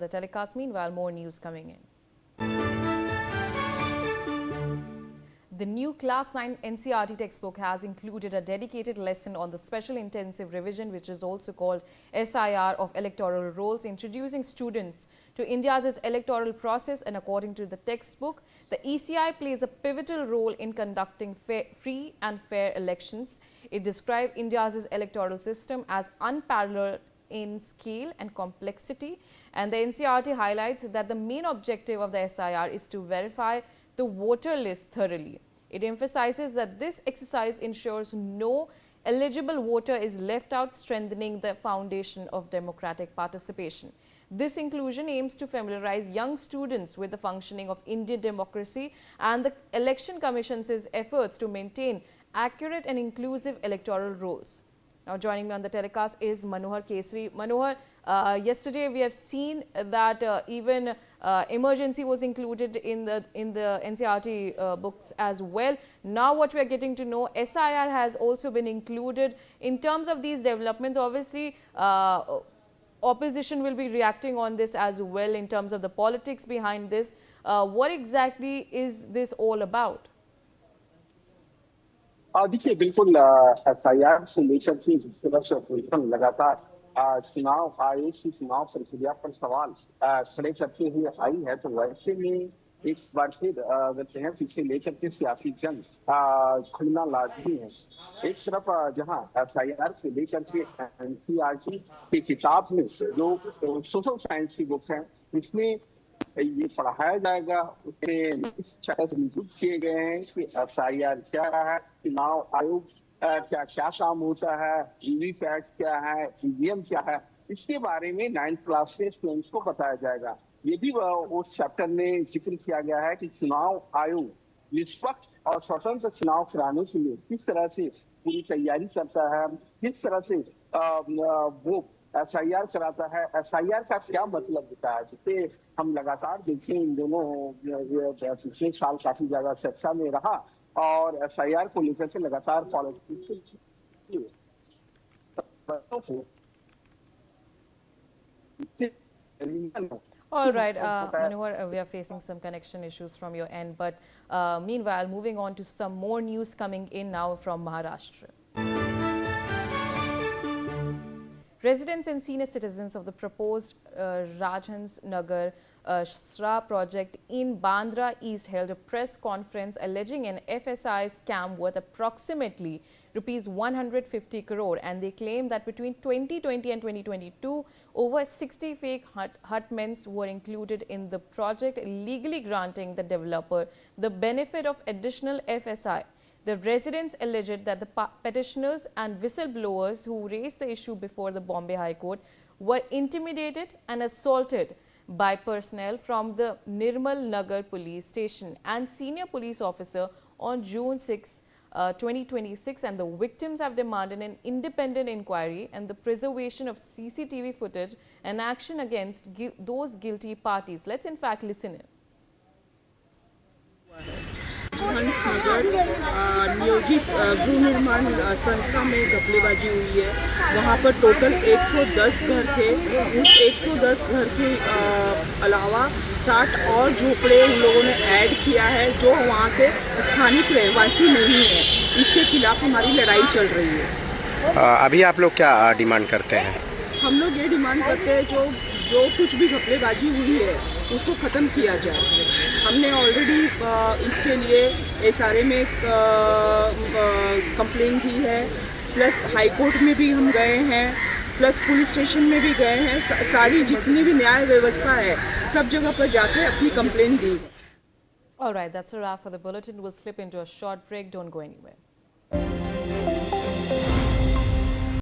The telecast. Meanwhile, more news coming in. The new Class 9 NCERT textbook has included a dedicated lesson on the Special Intensive Revision, which is also called SIR, of electoral rolls, introducing students to India's electoral process. And according to the textbook, the ECI plays a pivotal role in conducting free and fair elections. It described India's electoral system as unparalleled in scale and complexity, and the NCERT highlights that the main objective of the SIR is to verify the voter list thoroughly. It emphasizes that this exercise ensures no eligible voter is left out, strengthening the foundation of democratic participation. This inclusion aims to familiarize young students with the functioning of Indian democracy and the Election Commission's efforts to maintain accurate and inclusive electoral rolls. Now joining me on the telecast is Manohar Kesri. Manohar, yesterday we have seen that even emergency was included in the NCERT books as well. Now what we are getting to know, SIR has also been included. In terms of these developments, obviously opposition will be reacting on this as well in terms of the politics behind this. What exactly is this all about? देखिए बिल्कुल SIR से लेकर के जिस तरह से opposition लगातार चुनाव आयोग की चुनाव प्रक्रिया पर सवाल खड़े करते हुए आई है, तो वैसे में एक बार फिर अगर हैं पीछे लेकर के सियासी जंग खुलना लाजमी है। एक तरफ जहां SIR से लेकर के NCERT की किताब में जो सोशल साइंस की बुक है उसमें ये पढ़ाया जाएगा, उसमें निश्चित किए गए हैं कि SIR क्या है, चुनाव आयोग क्या क्या काम होता है, वीवीपैट क्या है, ईवीएम क्या है, इसके बारे में 9th क्लास के स्टूडेंट्स को बताया जाएगा। ये भी उस चैप्टर में जिक्र किया गया है कि चुनाव आयोग निष्पक्ष और स्वतंत्र चुनाव कराने के लिए किस तरह से पूरी तैयारी करता है, किस तरह से वो SIR कराता है, SIR का क्या मतलब होता है, जिससे हम लगातार देखें इन दोनों पिछले साल काफी ज्यादा चर्चा में रहा और SIR को लेकर के लगातार politics. All right, Manohar, we are facing some connection issues from your end, but meanwhile, moving on to some more news coming in now from Maharashtra. Residents and senior citizens of the proposed Rajhans Nagar SRA project in Bandra East held a press conference alleging an FSI scam worth approximately rupees 150 crore, and they claim that between 2020 and 2022, over 60 fake hutments were included in the project, legally granting the developer the benefit of additional FSI. The residents alleged that the petitioners and whistleblowers who raised the issue before the Bombay High Court were intimidated and assaulted by personnel from the Nirmal Nagar police station and senior police officer on June 6, 2026, and the victims have demanded an independent inquiry and the preservation of CCTV footage and action against those guilty parties. Let's in fact listen in. हंस नगर नियोजित गृह निर्माण संस्था में घपलेबाजी हुई है। वहाँ पर टोटल 110 घर थे। उस 110 घर के अलावा 60 और झोपड़े उन लोगों ने ऐड किया है जो वहाँ के स्थानिक रहवासी नहीं है। इसके खिलाफ हमारी लड़ाई चल रही है। अभी आप लोग क्या डिमांड करते हैं? हम लोग ये डिमांड करते हैं जो कुछ भी घपलेबाजी हुई है उसको ख़त्म किया जाए। हमने ऑलरेडी इसके लिए SRA में कंप्लेन की है, प्लस हाई कोर्ट में भी हम गए हैं, प्लस पुलिस स्टेशन में भी गए हैं। सारी जितनी भी न्याय व्यवस्था है सब जगह पर जाके अपनी कंप्लेन दी है। All right, that's a wrap for the bulletin. We'll slip into a short break. Don't go anywhere.